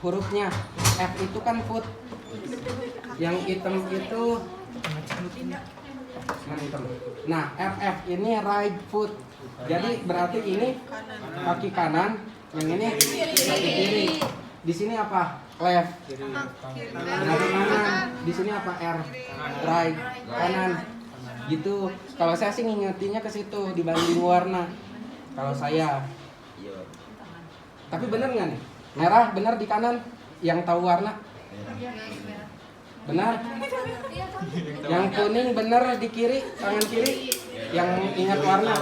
hurufnya. F itu kan foot. Yang hitam itu hitam. Nah, FF ini right foot. Jadi berarti ini kaki kanan, yang ini kaki kiri. Di sini apa? Left. Kaki kanan. Di sini apa? R. Right. Kanan. Gitu. Kalau saya sih ngingetinnya ke situ dibanding warna. Kalau saya. Tapi bener nggak nih? Merah bener di kanan. Yang tahu warna? Benar? Yang kuning bener di kiri, tangan kiri. Yang ingat warna?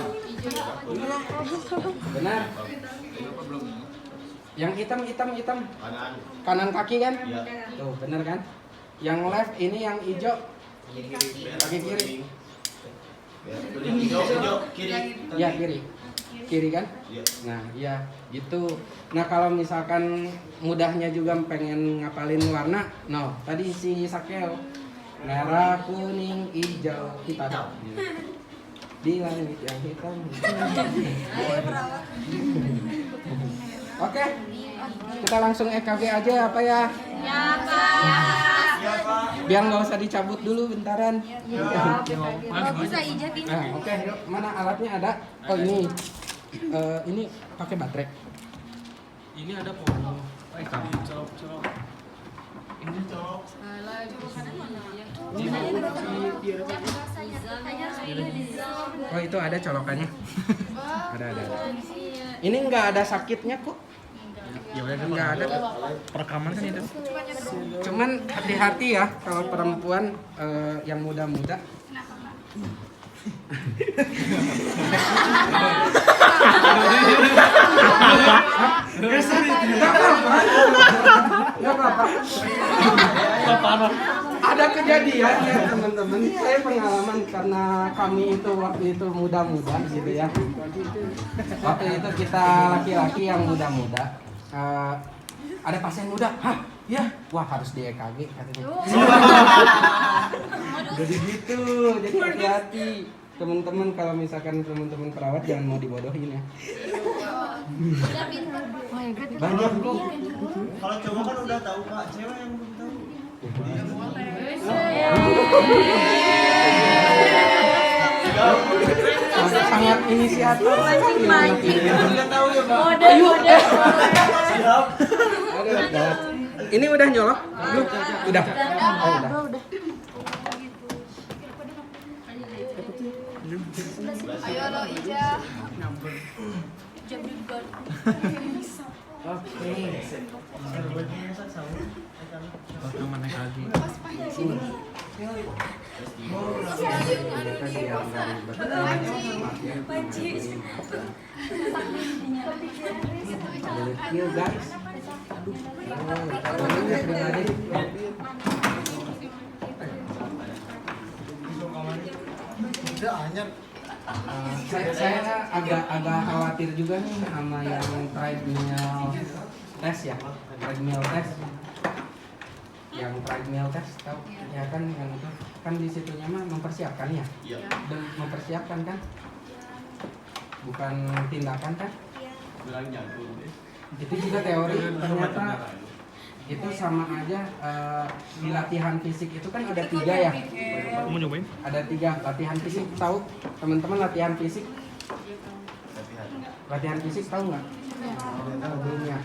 Benar? Yang hitam kanan kaki kan? Tuh bener kan? Yang left ini yang hijau kaki kiri. Ya kiri kan? Nah ya gitu. Nah kalau misalkan mudahnya juga pengen ngapalin warna, no tadi si Sakeo merah kuning hijau kita di langit yang hitam. Oke, kita langsung EKG aja apa ya? Ya Pak. Biar nggak usah dicabut dulu bentaran. Kalau bisa ijab ini. Nah, oke, yuk. Mana alatnya ada? Oh ini, ini pakai baterai. Ini ada power. Colok. Ini colok. Oh itu ada colokannya. Ada. Ini nggak ada sakitnya kok. Ya udah Nggak ada. perekaman kan itu. Cuman hati-hati ya kalau perempuan yang muda-muda. Nggak apa-apa. Ada kejadian ya teman-teman. Saya pengalaman karena kami itu waktu itu muda-muda gitu ya. Waktu itu kita laki-laki yang muda-muda. Ada pasien muda, ya, wah harus di EKG katanya. Jadi gitu, jadi hati-hati teman-teman kalau misalkan teman-teman perawat jangan mau dibodohin ya. Banyak kok. Kalau cowok kan udah tahu Pak, cewek yang belum tahu. Sangat inisiatif. Enggak tahu ya Pak. Ayo, Siap. Aduh, ini udah nyolok? Belum? Udah. Oh, udah. Ayo lo ijab. Oke. Perekaman naik lagi. Yuk guys. Saya agak khawatir juga nih sama yang treadmill test ya, treadmill test. Yang treadmill test tahu ya kan, yang itu kan di situnya mah mempersiapkan ya, dan mempersiapkan kan, bukan tindakan kan? Itu juga teori ternyata itu sama aja. Di latihan fisik itu kan ada 3 ya. Mau nyobain? Ada 3 latihan fisik, tahu teman-teman latihan fisik? Latihan fisik tahu nggak? Sebelumnya.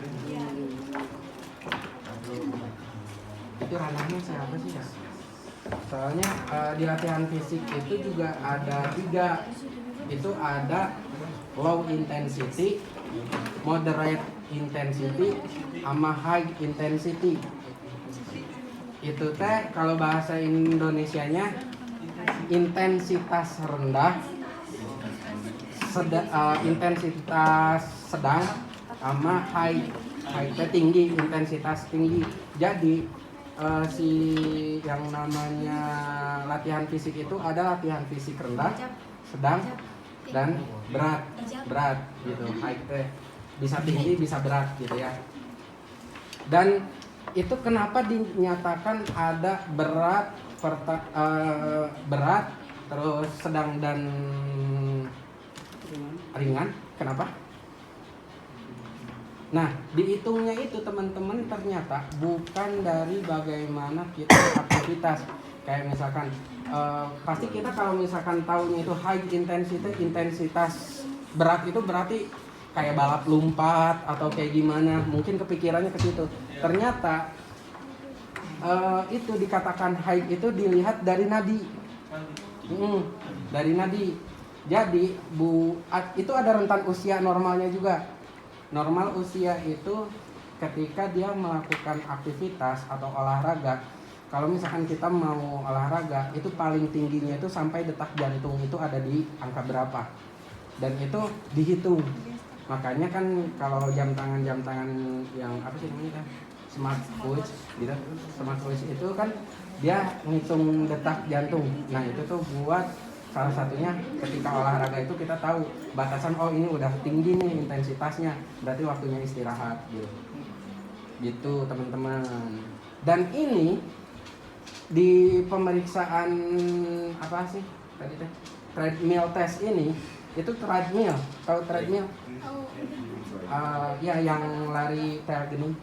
Itu ranahnya siapa sih ya? Soalnya di latihan fisik itu juga ada 3. Itu ada low intensity, moderate intensity, sama high intensity. Itu teh kalau bahasa Indonesianya intensitas rendah, intensitas sedang, sama high teh tinggi, intensitas tinggi. Jadi si yang namanya latihan fisik itu ada latihan fisik rendah, sedang, dan berat gitu. High teh bisa tinggi bisa berat gitu ya. Dan itu kenapa dinyatakan ada berat, terus sedang dan ringan? Kenapa? Nah, dihitungnya itu teman-teman ternyata bukan dari bagaimana kita aktivitas. Kayak misalkan pasti kita kalau misalkan tahunya itu high intensity, intensitas berat itu berarti kayak balap lumpat atau kayak gimana, mungkin kepikirannya ke situ. Ternyata itu dikatakan high itu dilihat dari nadi. Dari nadi. Jadi itu ada rentan usia normalnya juga. Normal usia itu ketika dia melakukan aktivitas atau olahraga. Kalau misalkan kita mau olahraga, itu paling tingginya itu sampai detak jantung itu ada di angka berapa. Dan itu dihitung. Makanya kan kalau jam tangan yang apa sih namanya, smartwatch gitu, smartwatch itu kan dia ngitung detak jantung. Nah itu tuh buat salah satunya ketika olahraga itu kita tahu batasan, oh ini udah tinggi nih intensitasnya, berarti waktunya istirahat gitu teman-teman. Dan ini di pemeriksaan apa sih tadi teh, treadmill test ini, itu treadmill, tahu treadmill? Ya yang lari kayak gini.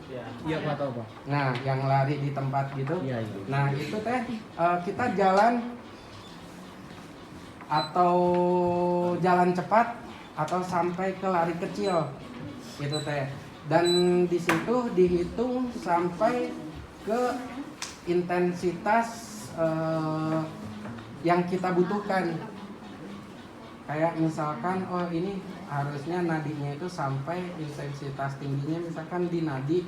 Iya, nggak tahu Pak. Nah yang lari di tempat gitu. Iya. Nah itu teh kita jalan atau jalan cepat atau sampai ke lari kecil gitu teh. Dan di situ dihitung sampai ke intensitas yang kita butuhkan. Kayak misalkan oh ini harusnya nadinya itu sampai intensitas tingginya misalkan di nadi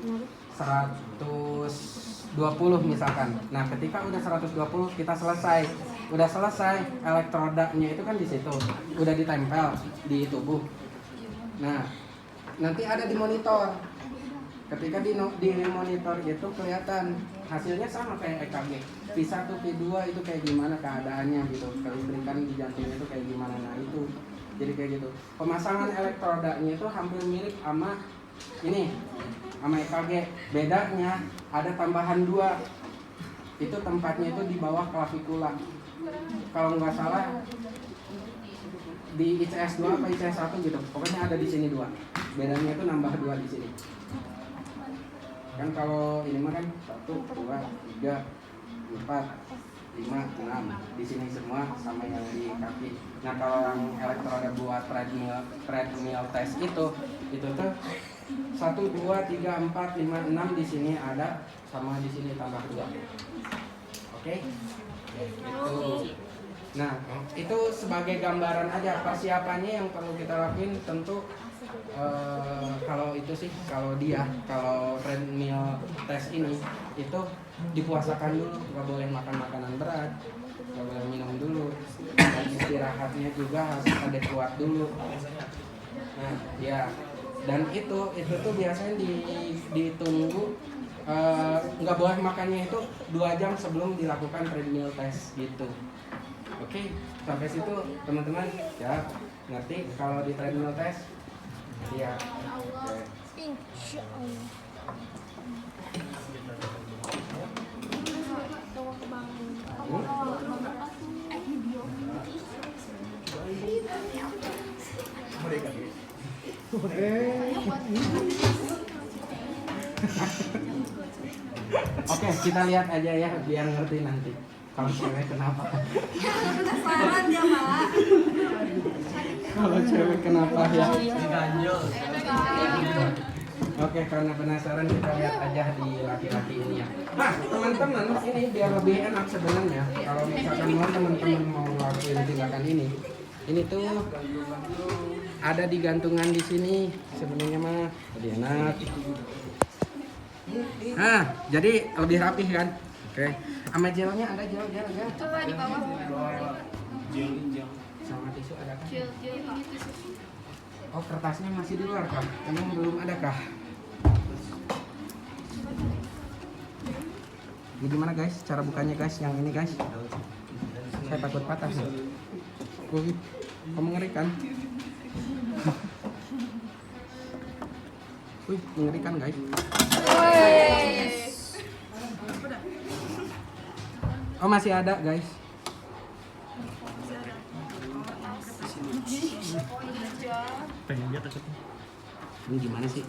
120 misalkan. Nah, ketika udah 120 kita selesai. Udah selesai, elektrodanya itu kan di situ. Udah ditempel di tubuh. Nah, nanti ada di monitor. Ketika di monitor itu kelihatan hasilnya sama kayak EKG. P1, P2 itu kayak gimana keadaannya gitu. Kelistrikan di jantungnya itu kayak gimana. Nah, itu jadi kayak gitu. Pemasangan elektrodanya itu hampir mirip sama ini, sama EKG. Bedanya ada tambahan 2. Itu tempatnya itu di bawah klavikula. Kalau nggak salah di ICS 2 apa ICS 1 gitu. Pokoknya ada di sini 2. Bedanya itu nambah 2 di sini. Kan kalau ini mah kan 1, 2, 3, 4, 5, 6 di sini semua sama yang di kaki. Nah kalau yang elektroda buat treadmill test itu tuh 1, 2, 3, 4, 5, 6 di sini ada, sama di sini tambah 2. Oke? Itu. Nah itu sebagai gambaran aja persiapannya yang perlu kita lakuin tentu. Kalau itu sih, kalau treadmill test ini itu dipuasakan dulu, nggak boleh makan makanan berat, nggak boleh minum dulu, dan istirahatnya juga harus adekuat dulu. Nah ya, dan itu tuh biasanya ditunggu, nggak boleh makannya itu 2 jam sebelum dilakukan treadmill test gitu. Oke, sampai situ teman-teman ya ngerti kalau di treadmill test. Iya. Insya Allah. Oke, kita lihat aja ya biar ngerti nanti. Kalau cewek kenapa? Penasaran dia malah. Kalau cewek kenapa ya? Ganjel. Oke, karena penasaran kita lihat aja di laki-laki ini ya. Nah, teman-teman, ini biar lebih enak sebenarnya. Kalau misalkan teman-teman mau ngelakuin tindakan ini tuh ada di gantungan di sini. Sebenarnya mah lebih enak. Nah, jadi lebih rapih kan? Oke. Sama gelnya ada gel. Coba di bawah. Sama tisu ada kan? Gel ini tisu. Oh, kertasnya masih di luar kah? Emang belum ada kah? Ini gimana guys? Cara bukanya guys? Yang ini guys? Saya takut patah nih. Wih, kamu mengerikan. Wih, mengerikan guys. Oh, masih ada guys. Pengen lihat takutnya. Ini gimana sih?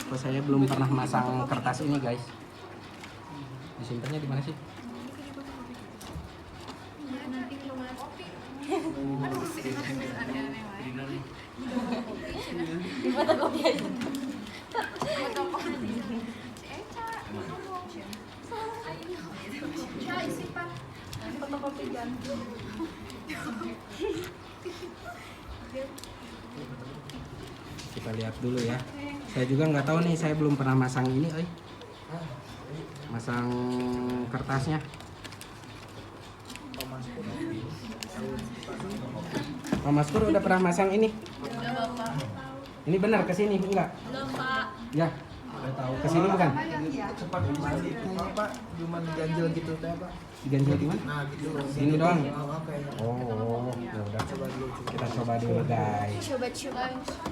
Kok saya belum pernah masang kertas ini guys. Disimpannya di mana sih? Di fotokopi aja. Fotokopi ganti. Kita lihat dulu ya. Saya juga nggak tahu nih, saya belum pernah masang ini, masang kertasnya. Pak Maskur udah pernah masang ini? Udah Bapak. Ini benar ke sini enggak? Belum Pak. Ya. Ke sini bukan? Cepat mandi Pak, cuma ganjil gitu teh Pak. Diganjel di mana? Nah gitu. Sini doang. Oke. Oh, ya udah. Kita coba dulu guys. Coba-coba.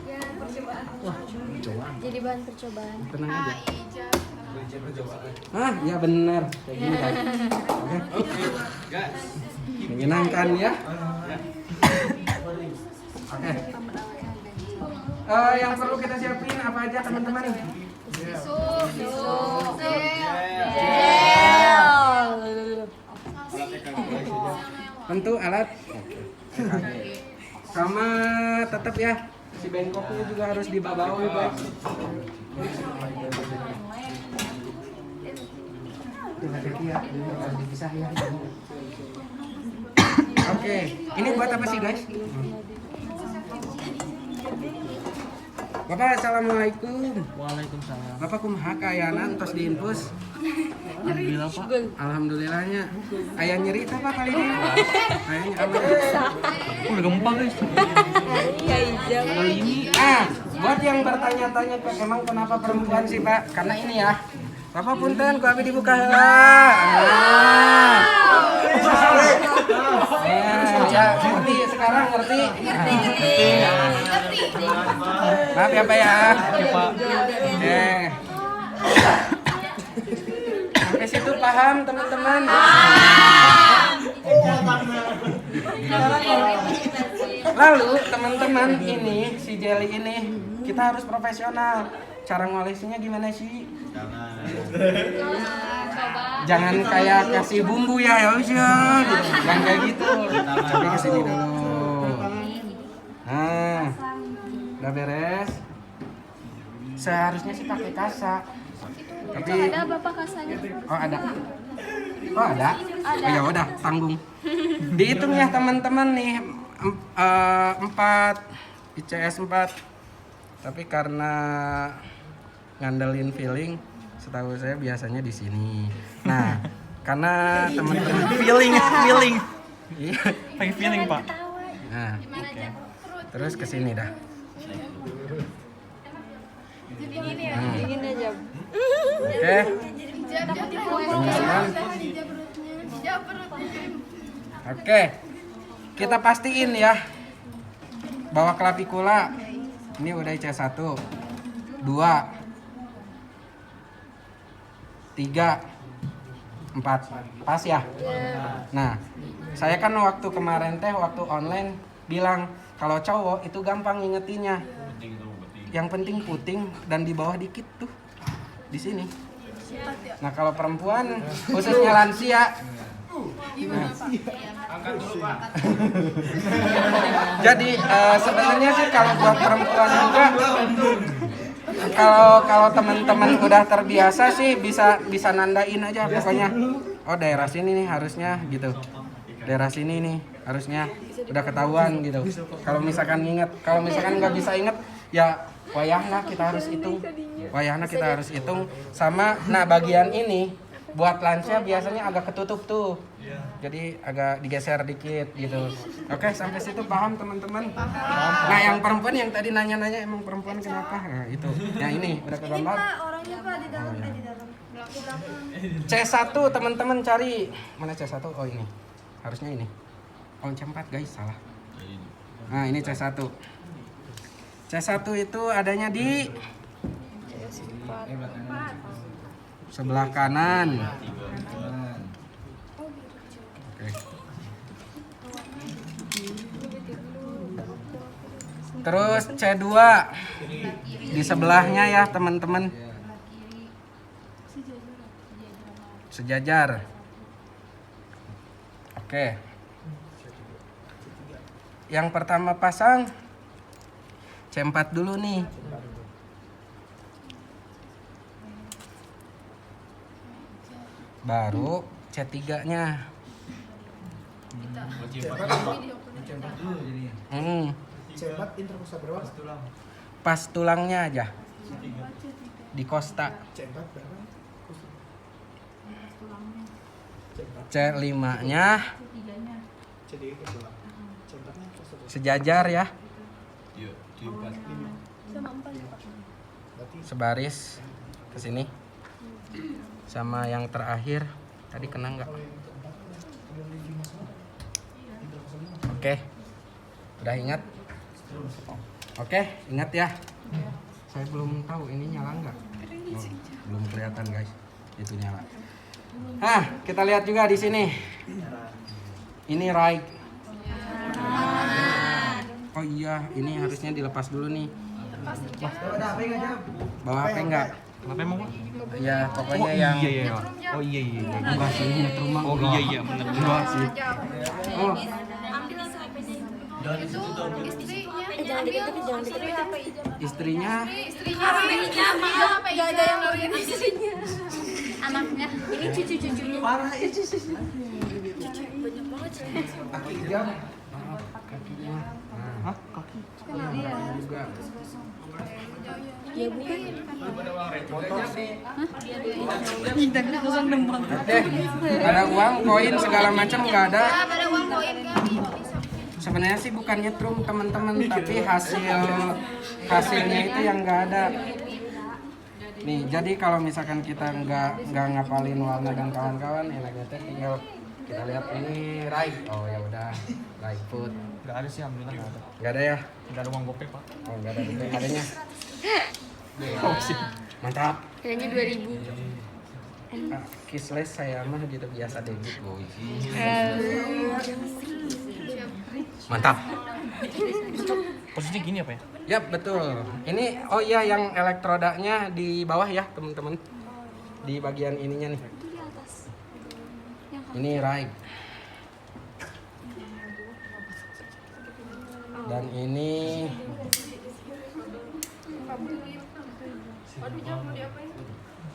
Ya, percobaan. Coba. Jadi bahan percobaan. Tenang aja. Ah, ya benar. Kayak gini kan. Oke. Menyenangkan ya. Oke. Yang perlu kita siapin apa aja teman-teman? Tentu alat. Sama tetap ya. Si bengkoknya juga harus dibawa guys. Dipisah ya. Oke, ini buat apa sih guys? Bapak, assalamualaikum. Waalaikumsalam. Bapak kumaha kayanan tos diinfus? Alhamdulillah Pak. Alhamdulillahnya. Aya nyeri apa kali ini? Kayaknya aman. Udah gampang guys. Kali ini. Buat yang bertanya-tanya Pak, emang kenapa perempuan sih Pak? Karena ini ya. Bapak punten, ku abi dibuka heula. Ya, ngerti sekarang ngerti. Maaf ya Pak ya. Sampai situ paham teman-teman. Lalu teman-teman ini si Jelly ini kita harus profesional. Cara ngolesinya gimana sih? Jangan kayak kasih bumbu ya udah. Jangan kayak gitu. Coba kesini dulu. Nah, udah beres. Seharusnya sih pakai kasa. Tapi Ada Bapak kasanya? oh ada. Oh ada. Oh ya udah tanggung. Dihitung ya teman-teman nih 4 ICS 4. Tapi karena ngandelin feeling, setahu saya biasanya di sini. Nah, karena teman-teman Feeling. iya. Pengen feeling Pak. Nah, terus ke sini dah. Dingin aja. Oke. Teman-teman. Oke. Kita pastiin ya bahwa klavikula ini udah IC1, 2, 3, 4. Pas ya? Nah, saya kan waktu kemarin waktu online bilang kalau cowok itu gampang ngingetinnya. Yang penting puting dan di bawah dikit tuh. Di sini. Nah, kalau perempuan khususnya lansia. Nah. Jadi sebenarnya sih kalau buat perempuan juga kalau teman-teman udah terbiasa sih bisa nandain aja pokoknya. Oh daerah sini nih harusnya gitu. Daerah sini nih harusnya udah ketahuan gitu. Kalau misalkan nggak bisa inget ya wayahna kita harus hitung. Sama nah bagian ini buat lansia biasanya agak ketutup tuh. Jadi agak digeser dikit gitu. Oke, sampai situ paham teman-teman? Nah, yang perempuan yang tadi nanya-nanya emang perempuan kenapa? Nah, itu. Ya ini udah kegambar. Orangnya Pak di dalam di dalam. C1 teman-teman cari. Mana C1? Oh ini. Harusnya ini. Oh C4 guys, salah. Nah, ini C1. C1 itu adanya di sebelah kanan. Oke. Terus C2 Di sebelahnya ya teman-teman. Sejajar. Oke. Yang pertama pasang C4 dulu nih. Baru C3-nya. C4 interkosta berapa? Pas tulangnya aja. Di Costa. C4 berapa? C5-nya C3 ke tulang. C4-nya kosta berapa? sejajar ya. Sama 4 ya Pak. Sebaris ke sini. Sama yang terakhir tadi kena nggak? Oke. Udah ingat? Oke, ingat ya. Saya belum tahu ini nyala nggak. Oh, belum kelihatan guys. Itu nyala. Kita lihat juga di sini. Ini right. Oh iya, ini harusnya dilepas dulu nih. Bawa HP enggak? Kenapa emang Pak? Ya, pokoknya yang Iya. Oh iya. enggak sih, ini rumah. Oh iya benar. Enggak sih. Oh, Jangan deket-deket, jangan deket-deket. istrinya Gak ada yang ngeliat istrinya. Anaknya. Ini cucu-cucunya. Parah itu. Banyak banget sih. kakinya. Hah? Kaki. Juga. Ya bukan. Oke, ada uang, koin segala macam nggak ada. Ada uang koin kami. Sebenarnya sih bukan nyetrum teman-teman, tapi hasilnya itu yang nggak ada. Nih, jadi kalau misalkan kita nggak ngapalin warna dan kawan-kawan, enaknya teh tinggal kita lihat ini right. Oh ya udah, right foot. Enggak ada sih, alhamdulillah enggak ada. Nggak ada ya? Enggak ada uang gopay, Pak. Oh nggak ada juga adanya. Mantap. Kayaknya 2000. Kisles saya mah gitu biasa debit boy. Mantap. Posisinya gini apa ya? Yap, betul. Ini oh iya yang elektrodanya di bawah ya, teman-teman. Di bagian ininya nih. Itu di atas. Ini right. Dan ini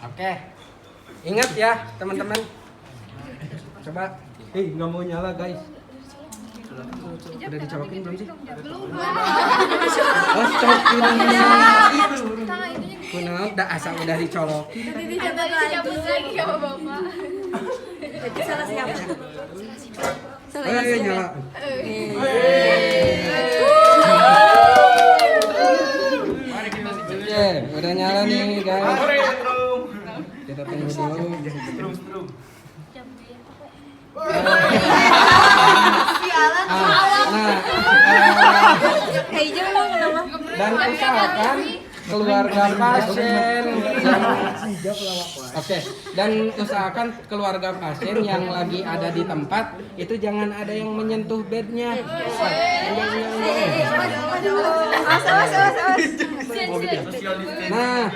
oke. Ingat ya, teman-teman. Coba. Nggak mau nyala, guys. Udah dicolokin belum sih? Oh, cokinnya. Kunaon, asa udah dicolokin. Dicabut lagi sama bapak. Itu salah siapa? Oh iya, nyala. Oke, udah nyala nih, guys. Kita tunggu dulu. Dan usahakan keluarga pasien dan usahakan keluarga pasien yang lagi ada di tempat itu jangan ada yang menyentuh bednya. Nah,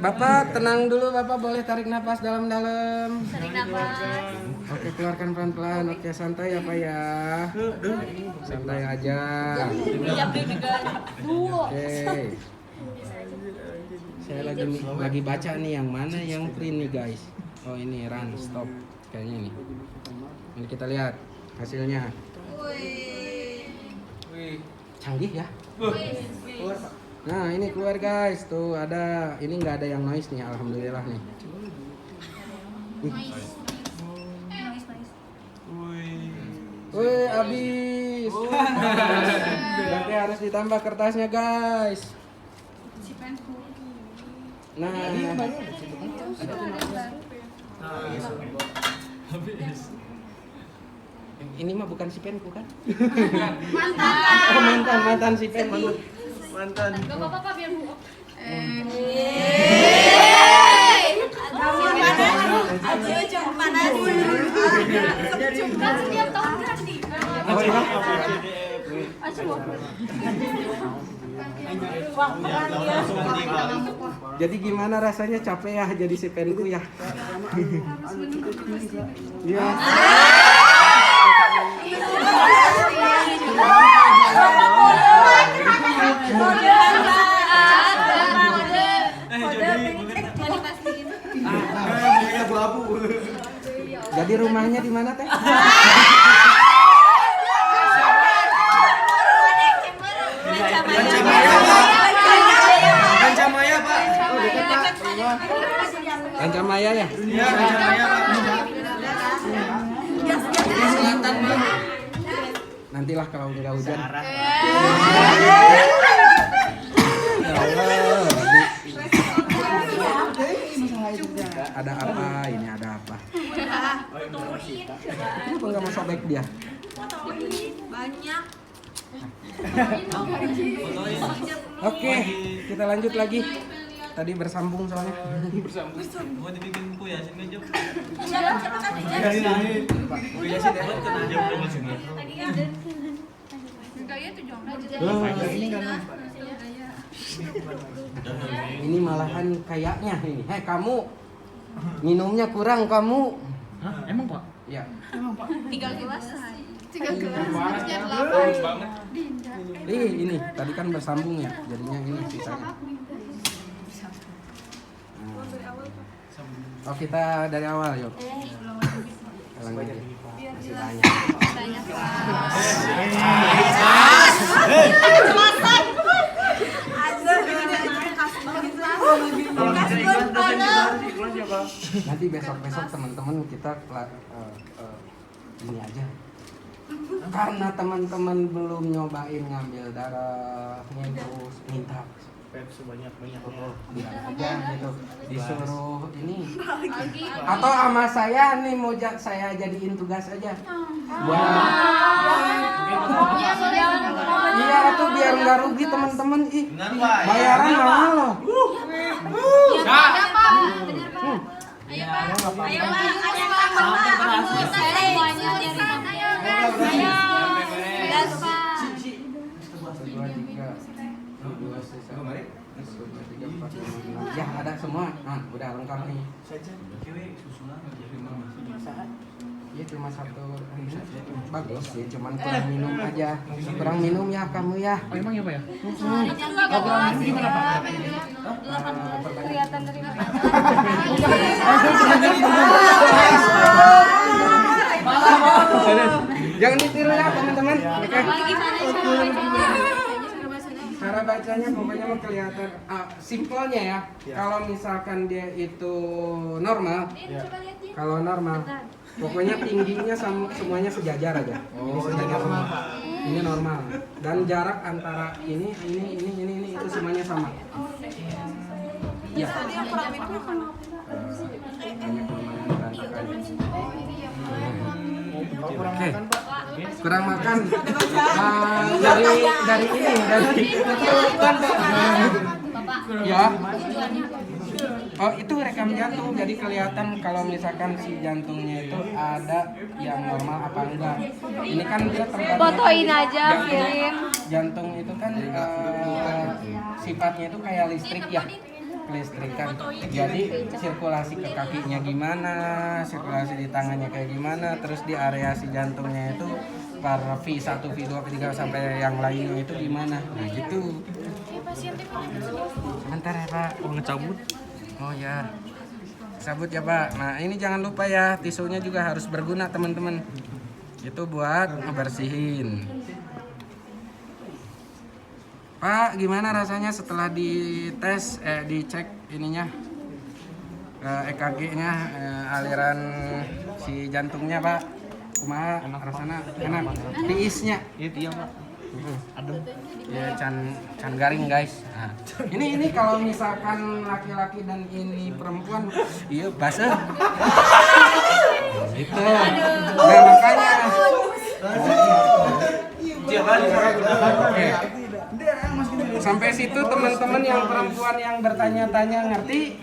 Bapak tenang dulu, Bapak boleh tarik napas dalam-dalam. Tarik nafas. Oke, keluarkan pelan-pelan. Oke, santai ya Pak ya. Santai aja. Oke. Saya lagi baca nih yang mana yang print nih guys. Oh ini run stop kayaknya nih. Ini kita lihat hasilnya. Canggih ya. Nah ini keluar guys, tuh ada, ini nggak ada yang noise nih, alhamdulillah nih. Wih, habis. Berarti harus ditambah kertasnya guys. Nah, ini mah bukan si penku kan? Mantan si penku. Mantan. Gak apa-apa Pak, biar bu. ya. Jadi gimana rasanya capek ya jadi si penku ya? Iya. Jadi rumahnya di mana teh? Kancamaya, Pak. Oh, dekat Pak. Kancamaya ya? Iya, Kancamaya, Pak. Selatan Pak. Nantilah kalau nggak hujan. Ya Allah. Ada apa? Ini ada apa? Kenapa nggak mau sobek dia? Banyak. Oke, kita lanjut lagi. Tadi bersambung soalnya. Mau dibikin buku ya, sini aja. Ini malahan kayaknya ini. Hei kamu, minumnya kurang kamu. Hah? Emang Pak? Ya. 3 gelas. Ini tadi kan bersambung ya, jadinya ini sisanya. Oh kita dari awal yuk. Ulang lagi. Masih banyak. Nanti besok teman-teman kita ini aja. Karena teman-teman belum nyobain ngambil darahnya terus minta bilang aja gitu disuruh ini atau sama saya nih mau saya jadiin tugas aja buat iya tuh biar nggak rugi teman-teman ih bayaran mahal loh. Ya ada semua, nah udah lengkap nih. Iya cuma satu, bagus sih, cuman kurang minum aja, kurang minum ya kamu ya. Oh, emang ya Pak ya? Gimana Pak? Kelihatan dari mana? Jangan ditiru ya teman-teman. Oke. Gimana? Cara bacanya pokoknya mau kelihatan simpelnya ya. Kalau misalkan dia itu normal, kalau normal, pokoknya tingginya semuanya sejajar aja. Ini sejajar semua. Ini normal. Dan jarak antara ini itu semuanya sama. Iya. Oke. Kurang makan. Dari ini ya. Oh itu rekam jantung, jadi kelihatan kalau misalkan si jantungnya itu ada yang normal apa enggak. Ini kan dia tempatnya. Fotoin aja, kirim. Jantung itu kan sifatnya itu kayak listrik ya. Kelistrikan. Jadi sirkulasi ke kakinya gimana, sirkulasi di tangannya kayak gimana, terus di area si jantungnya itu per V1, V2, V3 sampai yang lainnya itu gimana. Nah gitu. Bentar ya Pak. Oh, ngecabut. Oh ya. Cabut ya Pak. Nah ini jangan lupa ya, tisunya juga harus berguna teman-teman. Itu buat ngebersihin. Pak, gimana rasanya setelah dites, dicek ininya, EKG-nya, aliran si jantungnya Pak? Kumaha rasanya enak? Tiisnya? Iya Pak. Adem. Ya can garing guys. Nah, ini kalau misalkan laki-laki dan ini perempuan, iya basah. Gitu. Nah makanya. Oke. Sampai situ teman-teman yang perempuan yang bertanya-tanya ngerti?